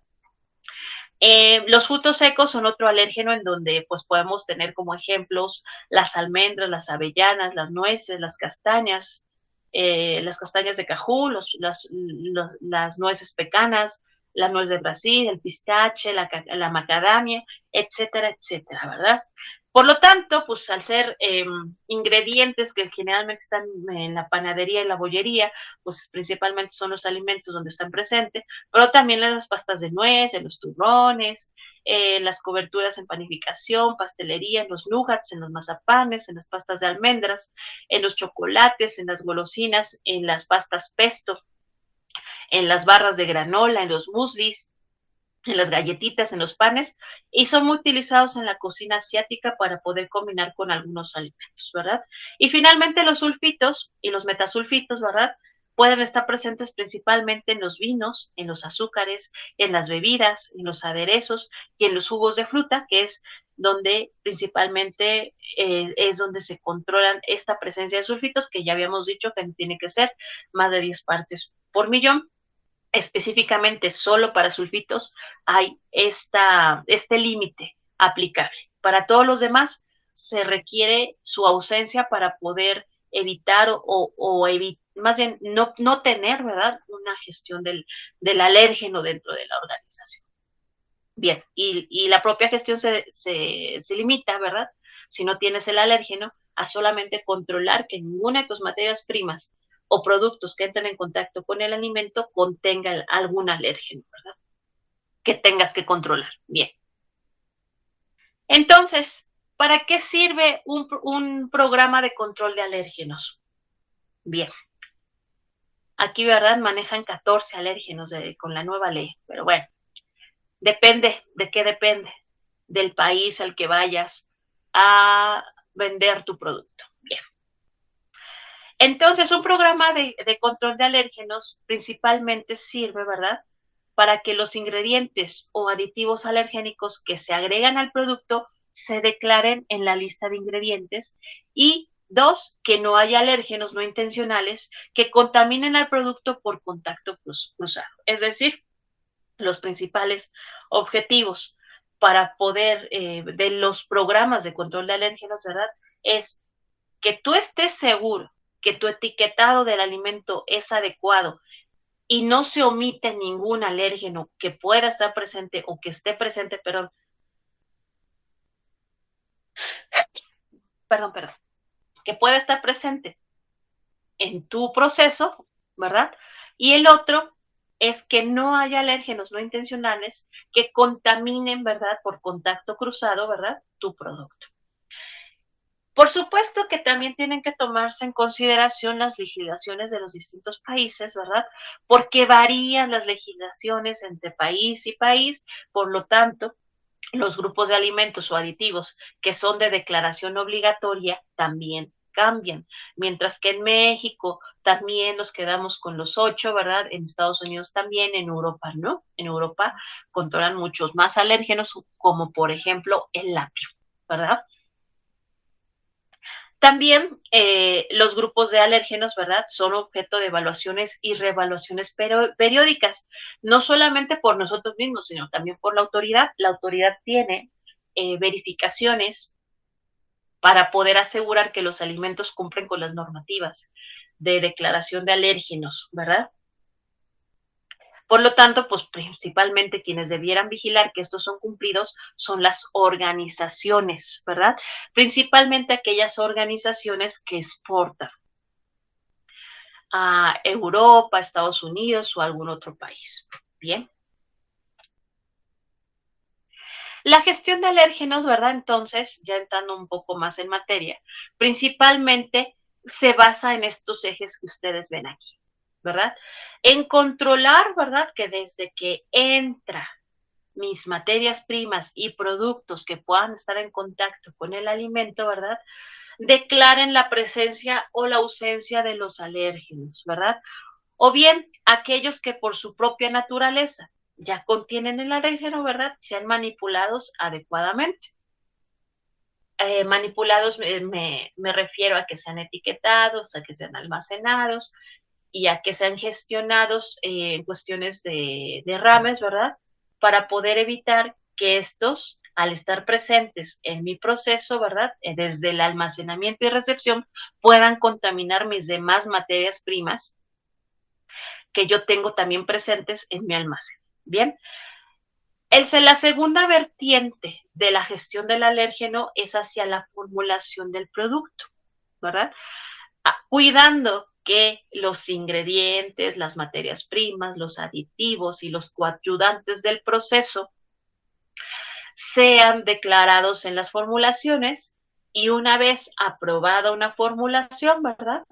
Los frutos secos son otro alérgeno en donde pues podemos tener como ejemplos las almendras, las avellanas, las nueces, las castañas de cajú, las nueces pecanas, la nuez de Brasil, el pistache, la macadamia, etcétera, etcétera, ¿verdad? Por lo tanto, pues al ser ingredientes que generalmente están en la panadería y la bollería, pues principalmente son los alimentos donde están presentes, pero también en las pastas de nuez, en los turrones, en las coberturas en panificación, pastelería, en los nuggets, en los mazapanes, en las pastas de almendras, en los chocolates, en las golosinas, en las pastas pesto, en las barras de granola, en los muslis, en las galletitas, en los panes, y son muy utilizados en la cocina asiática para poder combinar con algunos alimentos, ¿verdad? Y finalmente los sulfitos y los metasulfitos, ¿verdad?, pueden estar presentes principalmente en los vinos, en los azúcares, en las bebidas, en los aderezos y en los jugos de fruta, que es donde principalmente es donde se controlan esta presencia de sulfitos, que ya habíamos dicho que tiene que ser más de 10 partes por millón. Específicamente solo para sulfitos hay este límite aplicable. Para todos los demás se requiere su ausencia para poder evitar más bien no tener, ¿verdad?, una gestión del alérgeno dentro de la organización. Bien, y la propia gestión se limita, ¿verdad?, si no tienes el alérgeno, a solamente controlar que ninguna de tus materias primas o productos que entren en contacto con el alimento contenga algún alérgeno, ¿verdad?, que tengas que controlar. Bien. Entonces, ¿para qué sirve un programa de control de alérgenos? Bien. Aquí, ¿verdad?, manejan 14 alérgenos con la nueva ley, pero bueno, depende. ¿De qué depende? Del país al que vayas a vender tu producto. Bien. Entonces, un programa de control de alérgenos principalmente sirve, ¿verdad?, para que los ingredientes o aditivos alergénicos que se agregan al producto se declaren en la lista de ingredientes, y dos, que no haya alérgenos no intencionales que contaminen al producto por contacto cruzado. Es decir, los principales objetivos para poder, de los programas de control de alérgenos, ¿verdad?, es que tú estés seguro que tu etiquetado del alimento es adecuado y no se omite ningún alérgeno que pueda estar presente o que esté presente, perdón, que pueda estar presente en tu proceso, ¿verdad? Y el otro es que no haya alérgenos no intencionales que contaminen, ¿verdad?, por contacto cruzado, ¿verdad?, tu producto. Por supuesto que también tienen que tomarse en consideración las legislaciones de los distintos países, ¿verdad?, porque varían las legislaciones entre país y país. Por lo tanto, los grupos de alimentos o aditivos que son de declaración obligatoria también cambian, mientras que en México también nos quedamos con los 8, ¿verdad? En Estados Unidos también, en Europa no. En Europa controlan muchos más alérgenos, como por ejemplo el apio, ¿verdad? También los grupos de alérgenos, ¿verdad?, son objeto de evaluaciones y reevaluaciones periódicas, no solamente por nosotros mismos, sino también por la autoridad. La autoridad tiene verificaciones para poder asegurar que los alimentos cumplen con las normativas de declaración de alérgenos, ¿verdad? Por lo tanto, pues principalmente quienes debieran vigilar que estos son cumplidos son las organizaciones, ¿verdad? Principalmente aquellas organizaciones que exportan a Europa, Estados Unidos o algún otro país. Bien. La gestión de alérgenos, ¿verdad? Entonces, ya entrando un poco más en materia, principalmente se basa en estos ejes que ustedes ven aquí, ¿verdad? En controlar, ¿verdad?, que desde que entra mis materias primas y productos que puedan estar en contacto con el alimento, ¿verdad?, declaren la presencia o la ausencia de los alérgenos, ¿verdad? O bien aquellos que por su propia naturaleza ya contienen el alérgeno, ¿verdad?, sean manipulados adecuadamente. Manipulados me refiero a que sean etiquetados, a que sean almacenados y a que sean gestionados en cuestiones de derrames, ¿verdad?, para poder evitar que estos, al estar presentes en mi proceso, ¿verdad?, desde el almacenamiento y recepción, puedan contaminar mis demás materias primas que yo tengo también presentes en mi almacén. Bien, la segunda vertiente de la gestión del alérgeno es hacia la formulación del producto, ¿verdad? Cuidando que los ingredientes, las materias primas, los aditivos y los coadyuvantes del proceso sean declarados en las formulaciones, y una vez aprobada una formulación, ¿verdad?,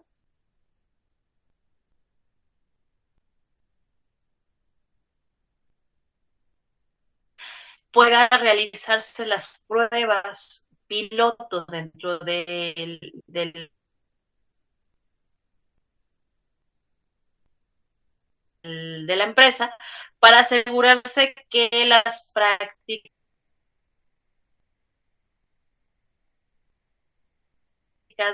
puedan realizarse las pruebas piloto dentro de la empresa para asegurarse que las prácticas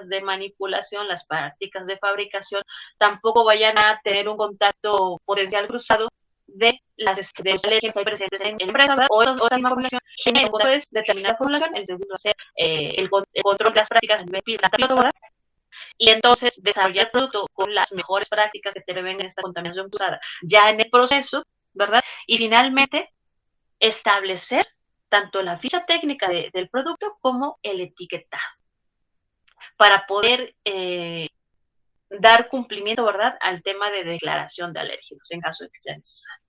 de manipulación, las prácticas de fabricación, tampoco vayan a tener un contacto potencial cruzado de los alérgenos que hay presentes en la empresa, ¿verdad? O esa misma formulación genera controles de determinada formulación. El segundo hacer el control de las prácticas en el piloto, ¿verdad? Y entonces desarrollar el producto con las mejores prácticas que te ven en esta contaminación cruzada ya en el proceso, ¿verdad? Y finalmente establecer tanto la ficha técnica del producto como el etiquetado para poder dar cumplimiento, ¿verdad?, al tema de declaración de alérgenos en caso de que sea necesario.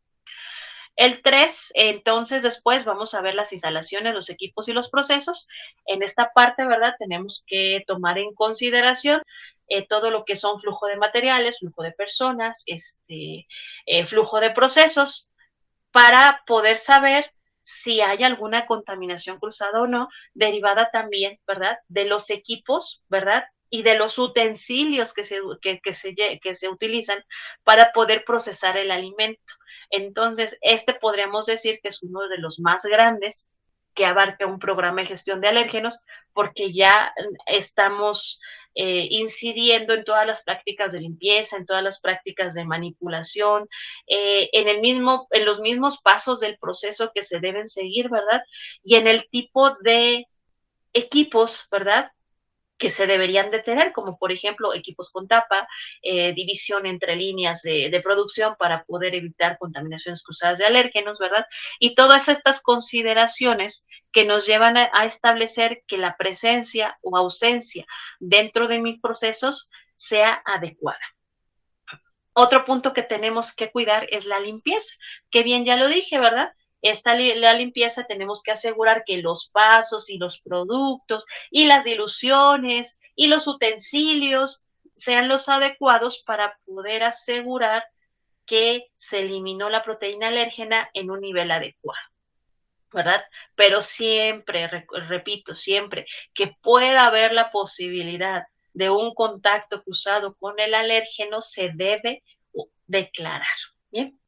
El 3, entonces después vamos a ver las instalaciones, los equipos y los procesos. En esta parte, ¿verdad?, tenemos que tomar en consideración todo lo que son flujo de materiales, flujo de personas, flujo de procesos, para poder saber si hay alguna contaminación cruzada o no, derivada también, ¿verdad?, de los equipos, ¿verdad?, y de los utensilios que se utilizan para poder procesar el alimento. Entonces, podríamos decir que es uno de los más grandes que abarca un programa de gestión de alérgenos, porque ya estamos incidiendo en todas las prácticas de limpieza, en todas las prácticas de manipulación, en los mismos pasos del proceso que se deben seguir, ¿verdad? Y en el tipo de equipos, ¿verdad?, que se deberían de tener, como por ejemplo equipos con tapa, división entre líneas de producción para poder evitar contaminaciones cruzadas de alérgenos, ¿verdad? Y todas estas consideraciones que nos llevan a establecer que la presencia o ausencia dentro de mis procesos sea adecuada. Otro punto que tenemos que cuidar es la limpieza, que bien ya lo dije, ¿verdad? La limpieza tenemos que asegurar que los pasos y los productos y las diluciones y los utensilios sean los adecuados para poder asegurar que se eliminó la proteína alérgena en un nivel adecuado, ¿verdad? Pero siempre, repito, siempre que pueda haber la posibilidad de un contacto cruzado con el alérgeno, se debe declarar. ¿Bien?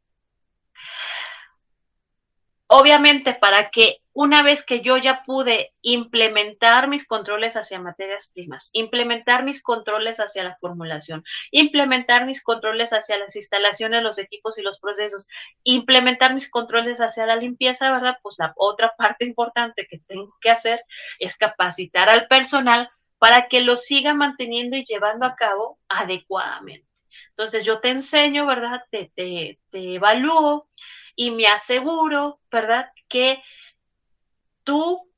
Obviamente, para que una vez que yo ya pude implementar mis controles hacia materias primas, implementar mis controles hacia la formulación, implementar mis controles hacia las instalaciones, los equipos y los procesos, implementar mis controles hacia la limpieza, ¿verdad? Pues la otra parte importante que tengo que hacer es capacitar al personal para que lo siga manteniendo y llevando a cabo adecuadamente. Entonces yo te enseño, ¿verdad? Te evalúo y me aseguro, ¿verdad?, que tú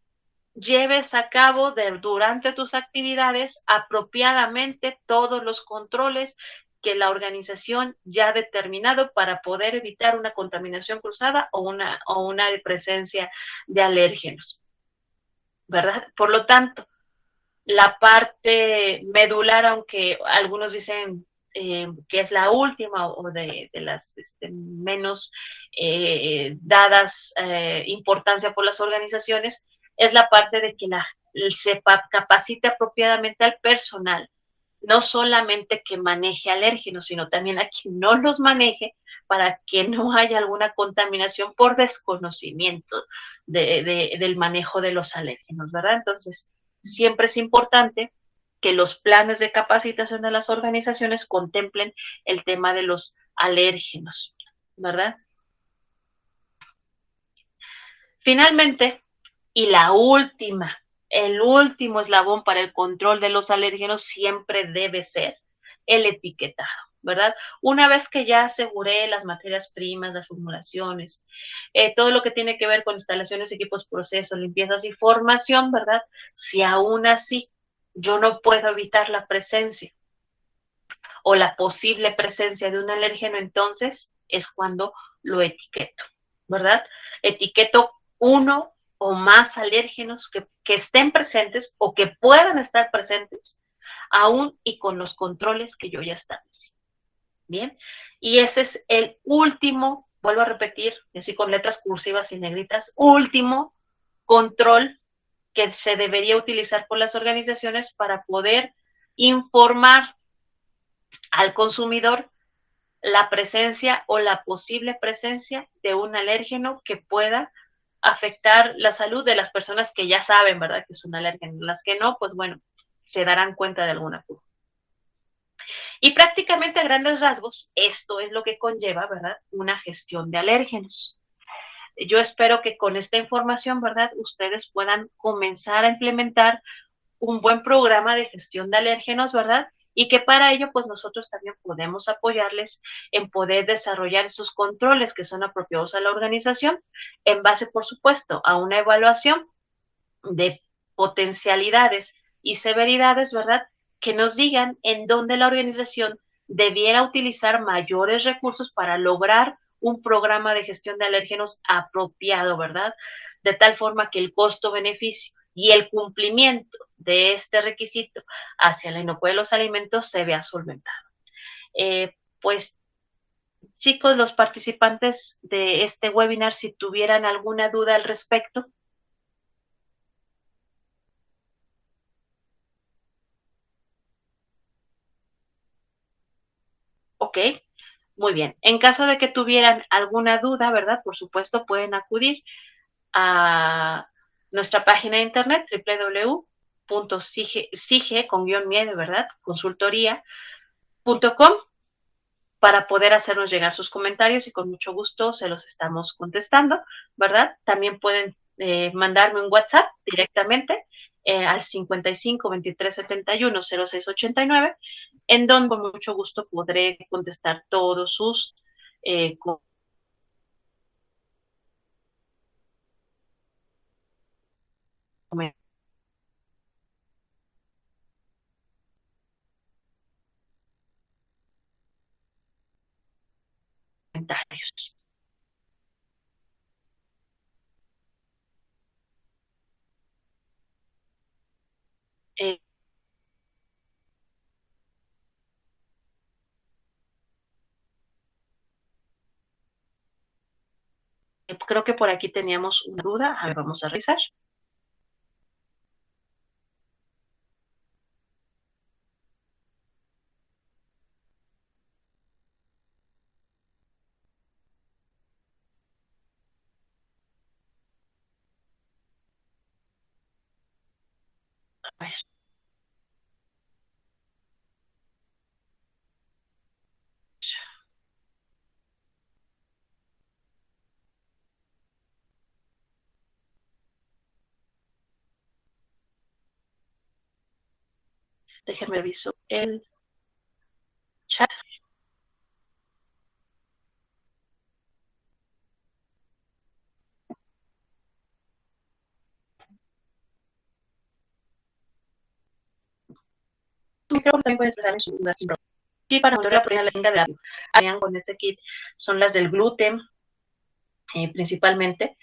lleves a cabo durante tus actividades apropiadamente todos los controles que la organización ya ha determinado para poder evitar una contaminación cruzada o una presencia de alérgenos, ¿verdad? Por lo tanto, la parte medular, aunque algunos dicen que es la última o de las menos dadas importancia por las organizaciones, es la parte de que se capacite apropiadamente al personal, no solamente que maneje alérgenos, sino también a quien no los maneje, para que no haya alguna contaminación por desconocimiento del manejo de los alérgenos, ¿verdad? Entonces, siempre es importante que los planes de capacitación de las organizaciones contemplen el tema de los alérgenos, ¿verdad? Finalmente, y el último eslabón para el control de los alérgenos siempre debe ser el etiquetado, ¿verdad? Una vez que ya aseguré las materias primas, las formulaciones, todo lo que tiene que ver con instalaciones, equipos, procesos, limpiezas y formación, ¿verdad? Si aún así yo no puedo evitar la presencia o la posible presencia de un alérgeno, entonces es cuando lo etiqueto, ¿verdad? Etiqueto uno o más alérgenos que estén presentes o que puedan estar presentes, aún y con los controles que yo ya establecí. Bien, y ese es el último, vuelvo a repetir, así con letras cursivas y negritas, último control que se debería utilizar por las organizaciones para poder informar al consumidor la presencia o la posible presencia de un alérgeno que pueda afectar la salud de las personas que ya saben, ¿verdad?, que es un alérgeno. Las que no, pues bueno, se darán cuenta de alguna forma. Y prácticamente a grandes rasgos, esto es lo que conlleva, ¿verdad? Una gestión de alérgenos. Yo espero que con esta información, ¿verdad? Ustedes puedan comenzar a implementar un buen programa de gestión de alérgenos, ¿verdad? Y que para ello, pues nosotros también podemos apoyarles en poder desarrollar esos controles que son apropiados a la organización, en base, por supuesto, a una evaluación de potencialidades y severidades, ¿verdad? Que nos digan en dónde la organización debiera utilizar mayores recursos para lograr un programa de gestión de alérgenos apropiado, ¿verdad? De tal forma que el costo-beneficio y el cumplimiento de este requisito hacia la inocuidad de los alimentos se vea solventado. Pues chicos, los participantes de este webinar, si tuvieran alguna duda al respecto. Ok, muy bien. En caso de que tuvieran alguna duda, ¿verdad? Por supuesto, pueden acudir a nuestra página de internet www.sige con guión medio, ¿verdad? Consultoría.com para poder hacernos llegar sus comentarios y con mucho gusto se los estamos contestando, ¿verdad? También pueden mandarme un WhatsApp directamente al 55 23 71 06 89, en donde con mucho gusto podré contestar todos sus comentarios. Eh, Creo que por aquí teníamos una duda. A ver, vamos a revisar. A ver. Déjenme reviso el chat. También pueden expresar en su duda. Y para monitorear la línea de apio, con ese kit son las del gluten, principalmente.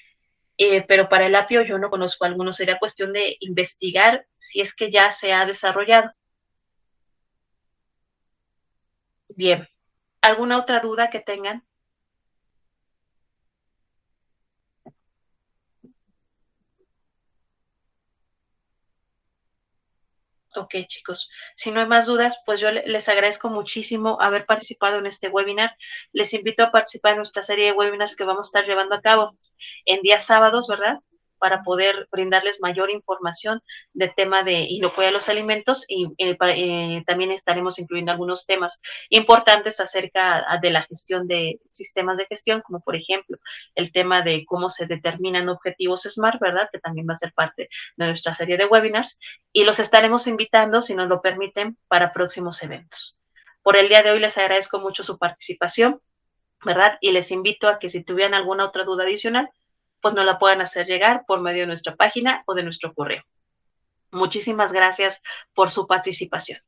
Pero para el apio yo no conozco alguno. Sería cuestión de investigar si es que ya se ha desarrollado. Bien. ¿Alguna otra duda que tengan? Ok, chicos. Si no hay más dudas, pues yo les agradezco muchísimo haber participado en este webinar. Les invito a participar en nuestra serie de webinars que vamos a estar llevando a cabo en días sábados, ¿verdad? Para poder brindarles mayor información del tema de inocuidad de los alimentos y también estaremos incluyendo algunos temas importantes acerca de la gestión de sistemas de gestión, como por ejemplo el tema de cómo se determinan objetivos SMART, ¿verdad? Que también va a ser parte de nuestra serie de webinars y los estaremos invitando, si nos lo permiten, para próximos eventos. Por el día de hoy les agradezco mucho su participación, ¿verdad? Y les invito a que si tuvieran alguna otra duda adicional, pues nos la puedan hacer llegar por medio de nuestra página o de nuestro correo. Muchísimas gracias por su participación.